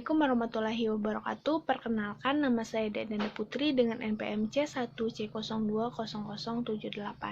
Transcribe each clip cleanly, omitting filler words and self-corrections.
Assalamualaikum warahmatullahi wabarakatuh. Perkenalkan, nama saya Dana Putri dengan NPMC 1C020078.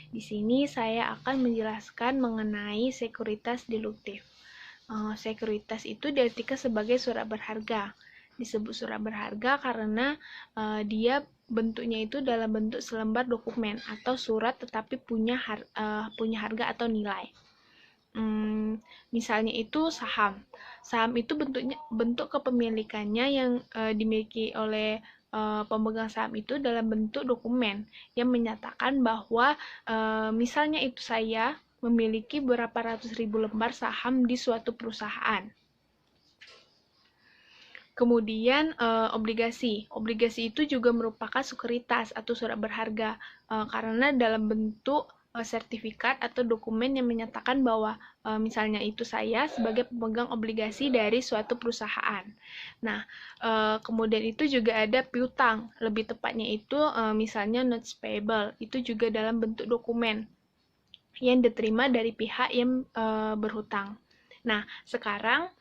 Di sini saya akan menjelaskan mengenai sekuritas deduktif. Sekuritas itu diartikan sebagai surat berharga. Disebut surat berharga karena dia bentuknya itu dalam bentuk selembar dokumen atau surat tetapi punya harga atau nilai. Misalnya itu saham. Saham itu bentuk kepemilikannya yang dimiliki oleh pemegang saham itu dalam bentuk dokumen yang menyatakan bahwa misalnya itu saya memiliki berapa ratus ribu lembar saham di suatu perusahaan. Kemudian obligasi. Obligasi itu juga merupakan sekuritas atau surat berharga karena dalam bentuk sertifikat atau dokumen yang menyatakan bahwa misalnya itu saya sebagai pemegang obligasi dari suatu perusahaan. Nah, kemudian itu juga ada piutang. Lebih tepatnya itu misalnya notes payable. Itu juga dalam bentuk dokumen yang diterima dari pihak yang berhutang. Nah, sekarang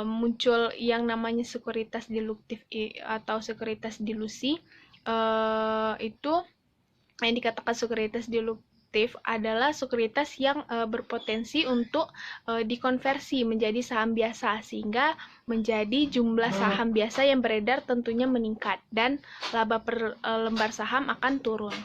muncul yang namanya sekuritas deduktif atau sekuritas dilusi. Itu yang dikatakan sekuritas deduktif adalah sekuritas yang berpotensi untuk dikonversi menjadi saham biasa sehingga menjadi jumlah saham biasa yang beredar tentunya meningkat dan laba per lembar saham akan turun.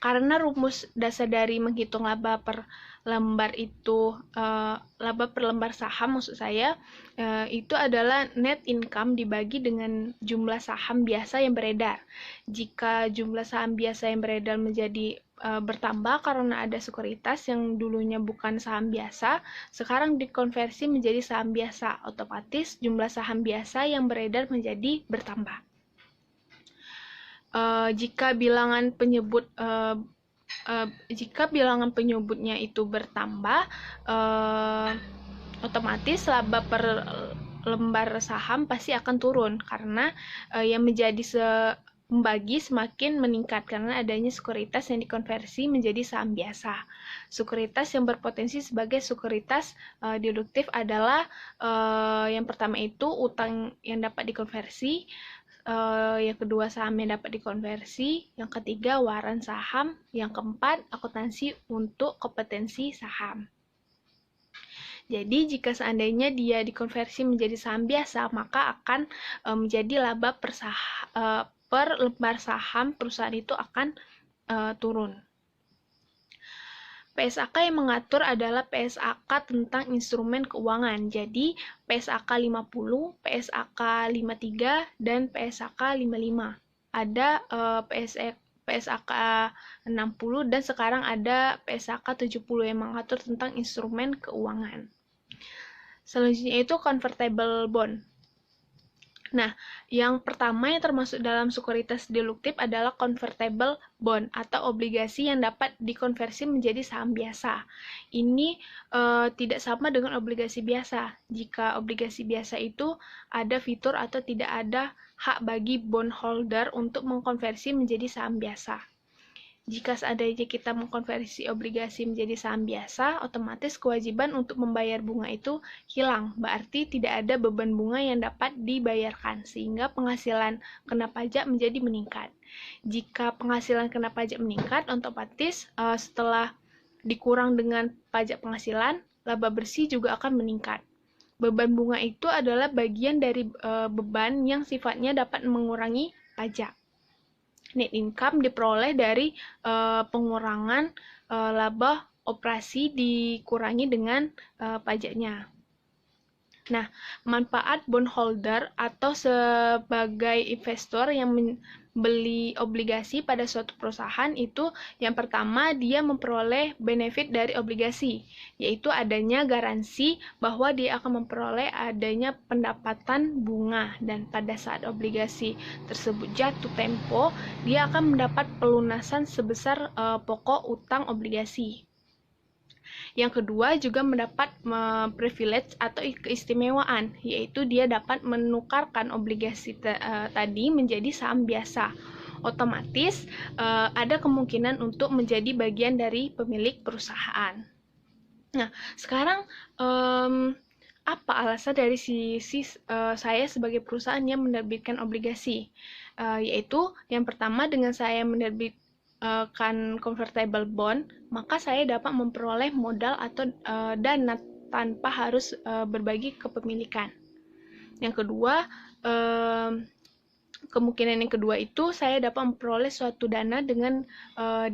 Karena rumus dasar dari menghitung laba per lembar itu laba per lembar saham maksud saya itu adalah net income dibagi dengan jumlah saham biasa yang beredar. Jika jumlah saham biasa yang beredar menjadi bertambah karena ada sekuritas yang dulunya bukan saham biasa, sekarang dikonversi menjadi saham biasa, otomatis jumlah saham biasa yang beredar menjadi bertambah. Jika bilangan penyebutnya itu bertambah, otomatis laba per lembar saham pasti akan turun karena yang menjadi membagi semakin meningkat karena adanya sekuritas yang dikonversi menjadi saham biasa. Sekuritas yang berpotensi sebagai sekuritas deduktif adalah yang pertama itu utang yang dapat dikonversi, yang kedua saham yang dapat dikonversi, yang ketiga waran saham, yang keempat akuntansi untuk kompetensi saham. Jadi jika seandainya dia dikonversi menjadi saham biasa, maka akan menjadi laba per lembar saham perusahaan itu akan turun. PSAK yang mengatur adalah PSAK tentang instrumen keuangan. Jadi PSAK 50, PSAK 53, dan PSAK 55. Ada PSAK 60 dan sekarang ada PSAK 70 yang mengatur tentang instrumen keuangan. Selanjutnya itu convertible bond. Nah, yang pertama yang termasuk dalam sekuritas deduktif adalah convertible bond atau obligasi yang dapat dikonversi menjadi saham biasa. Ini tidak sama dengan obligasi biasa. Jika obligasi biasa itu ada fitur atau tidak ada hak bagi bondholder untuk mengkonversi menjadi saham biasa. Jika seandainya kita mengkonversi obligasi menjadi saham biasa, otomatis kewajiban untuk membayar bunga itu hilang, berarti tidak ada beban bunga yang dapat dibayarkan, sehingga penghasilan kena pajak menjadi meningkat. Jika penghasilan kena pajak meningkat, otomatis setelah dikurang dengan pajak penghasilan, laba bersih juga akan meningkat. Beban bunga itu adalah bagian dari beban yang sifatnya dapat mengurangi pajak. Net income diperoleh dari pengurangan laba operasi dikurangi dengan pajaknya. Nah, manfaat bondholder atau sebagai investor yang membeli obligasi pada suatu perusahaan itu yang pertama dia memperoleh benefit dari obligasi, yaitu adanya garansi bahwa dia akan memperoleh adanya pendapatan bunga dan pada saat obligasi tersebut jatuh tempo, dia akan mendapat pelunasan sebesar pokok utang obligasi. Yang kedua juga mendapat privilege atau keistimewaan, yaitu dia dapat menukarkan obligasi tadi menjadi saham biasa. Otomatis ada kemungkinan untuk menjadi bagian dari pemilik perusahaan. Nah, sekarang apa alasan dari sisi saya sebagai perusahaan yang menerbitkan obligasi? Yaitu yang pertama, dengan saya menerbitkan convertible bond, maka saya dapat memperoleh modal atau dana tanpa harus berbagi kepemilikan. Yang kedua, kemungkinan yang kedua itu saya dapat memperoleh suatu dana dengan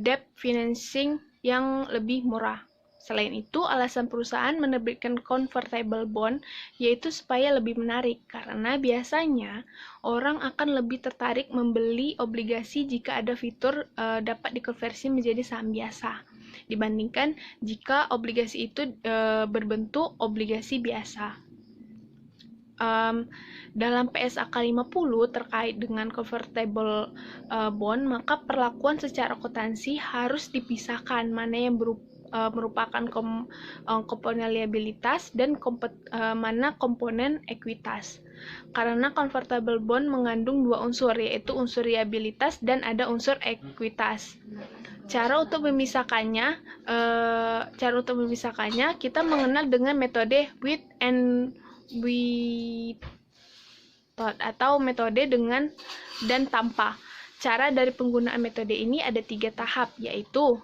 debt financing yang lebih murah. Selain itu, alasan perusahaan menerbitkan convertible bond yaitu supaya lebih menarik, karena biasanya orang akan lebih tertarik membeli obligasi jika ada fitur dapat dikonversi menjadi saham biasa, dibandingkan jika obligasi itu berbentuk obligasi biasa. Dalam PSAK 50 terkait dengan convertible bond, maka perlakuan secara akuntansi harus dipisahkan mana yang merupakan komponen liabilitas dan mana komponen ekuitas. Karena convertible bond mengandung dua unsur, yaitu unsur liabilitas dan ada unsur ekuitas. Cara untuk memisahkannya kita mengenal dengan metode with and without atau metode dengan dan tanpa. Cara dari penggunaan metode ini ada 3 tahap, yaitu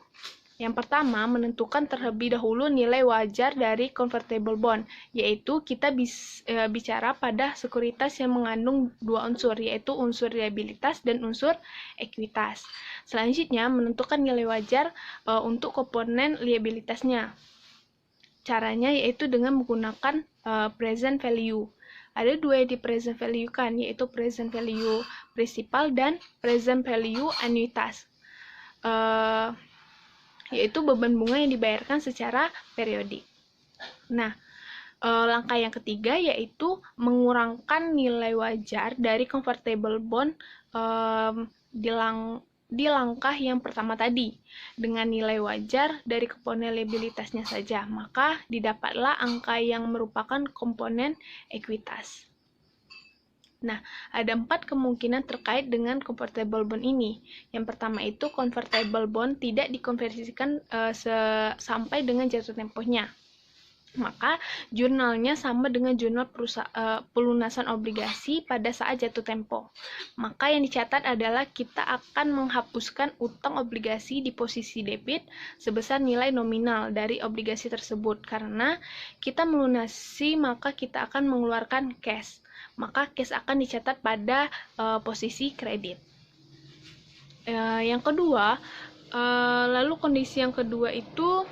yang pertama, menentukan terlebih dahulu nilai wajar dari convertible bond, yaitu kita bicara pada sekuritas yang mengandung dua unsur, yaitu unsur liabilitas dan unsur ekuitas. Selanjutnya, menentukan nilai wajar untuk komponen liabilitasnya. Caranya yaitu dengan menggunakan present value. Ada dua yang di present value kan, yaitu present value prinsipal dan present value anuitas. Yaitu beban bunga yang dibayarkan secara periodik. Nah, langkah yang ketiga yaitu mengurangkan nilai wajar dari convertible bond di langkah yang pertama tadi dengan nilai wajar dari komponen liabilitasnya saja, maka didapatlah angka yang merupakan komponen ekuitas. Nah, ada 4 kemungkinan terkait dengan convertible bond ini. Yang pertama itu convertible bond tidak dikonversikan sampai dengan jatuh temponya. Maka jurnalnya sama dengan jurnal pelunasan obligasi pada saat jatuh tempo. Maka yang dicatat adalah kita akan menghapuskan utang obligasi di posisi debit sebesar nilai nominal dari obligasi tersebut. Karena kita melunasi, maka kita akan mengeluarkan cash. Maka cash akan dicatat pada posisi kredit. Yang kedua, lalu kondisi yang kedua itu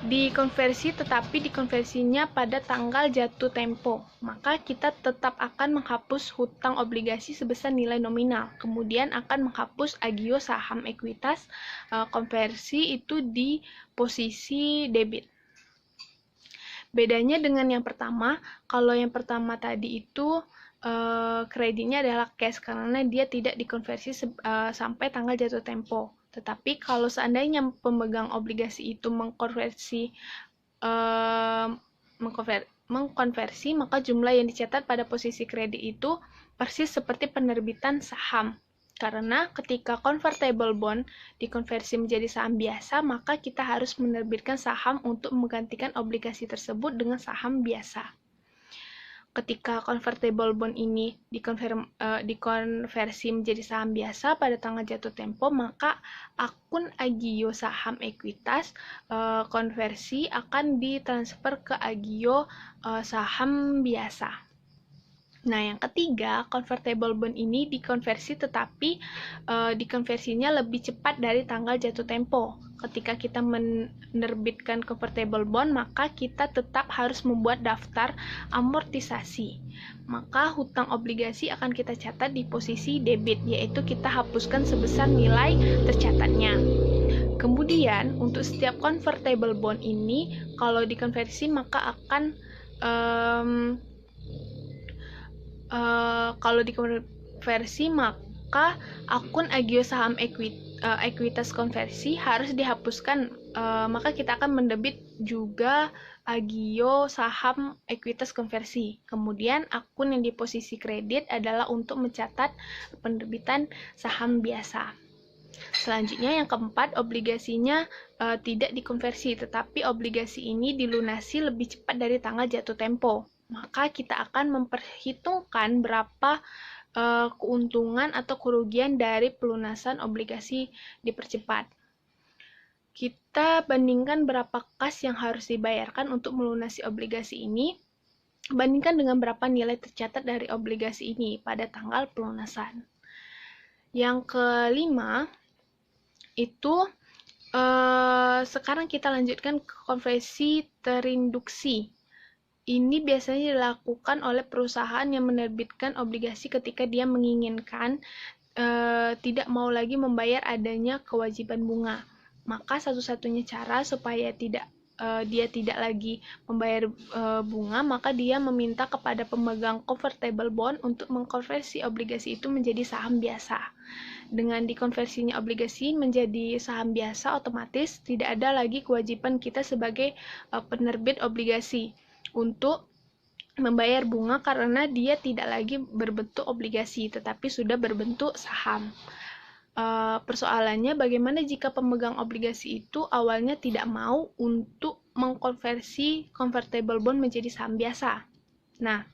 dikonversi, tetapi dikonversinya pada tanggal jatuh tempo, maka kita tetap akan menghapus hutang obligasi sebesar nilai nominal, kemudian akan menghapus agio saham ekuitas konversi itu di posisi debit. Bedanya dengan yang pertama, kalau yang pertama tadi itu kreditnya adalah cash karena dia tidak dikonversi sampai tanggal jatuh tempo. Tetapi kalau seandainya pemegang obligasi itu mengkonversi, maka jumlah yang dicatat pada posisi kredit itu persis seperti penerbitan saham. Karena ketika convertible bond dikonversi menjadi saham biasa, maka kita harus menerbitkan saham untuk menggantikan obligasi tersebut dengan saham biasa. Ketika convertible bond ini dikonversi menjadi saham biasa pada tanggal jatuh tempo, maka akun agio saham ekuitas konversi akan ditransfer ke agio saham biasa. Nah, yang ketiga, convertible bond ini dikonversi, tetapi dikonversinya lebih cepat dari tanggal jatuh tempo. Ketika kita menerbitkan convertible bond, maka kita tetap harus membuat daftar amortisasi. Maka hutang obligasi akan kita catat di posisi debit, yaitu kita hapuskan sebesar nilai tercatatnya. Kemudian, untuk setiap convertible bond ini, kalau dikonversi maka akan kalau dikonversi maka akun agio saham ekuitas konversi harus dihapuskan, maka kita akan mendebit juga agio saham ekuitas konversi. Kemudian akun yang di posisi kredit adalah untuk mencatat penerbitan saham biasa. Selanjutnya yang keempat, obligasinya tidak dikonversi, tetapi obligasi ini dilunasi lebih cepat dari tanggal jatuh tempo. Maka kita akan memperhitungkan berapa keuntungan atau kerugian dari pelunasan obligasi dipercepat. Kita bandingkan berapa kas yang harus dibayarkan untuk melunasi obligasi ini, bandingkan dengan berapa nilai tercatat dari obligasi ini pada tanggal pelunasan. Yang kelima, itu sekarang kita lanjutkan ke konversi terinduksi. Ini biasanya dilakukan oleh perusahaan yang menerbitkan obligasi ketika dia menginginkan tidak mau lagi membayar adanya kewajiban bunga. Maka satu-satunya cara supaya dia tidak lagi membayar bunga, maka dia meminta kepada pemegang convertible bond untuk mengkonversi obligasi itu menjadi saham biasa. Dengan dikonversinya obligasi menjadi saham biasa, otomatis tidak ada lagi kewajiban kita sebagai penerbit obligasi untuk membayar bunga karena dia tidak lagi berbentuk obligasi, tetapi sudah berbentuk saham. Persoalannya bagaimana jika pemegang obligasi itu awalnya tidak mau untuk mengkonversi convertible bond menjadi saham biasa. Nah,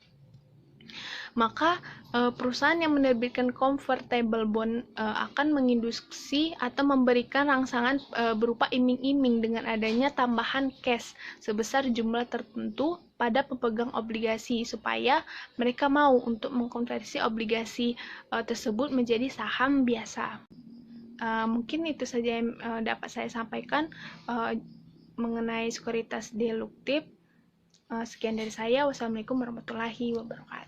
maka perusahaan yang menerbitkan convertible bond akan menginduksi atau memberikan rangsangan berupa iming-iming dengan adanya tambahan cash sebesar jumlah tertentu pada pemegang obligasi supaya mereka mau untuk mengkonversi obligasi tersebut menjadi saham biasa. Mungkin itu saja yang dapat saya sampaikan mengenai sekuritas deduktif. Sekian dari saya. Wassalamualaikum warahmatullahi wabarakatuh.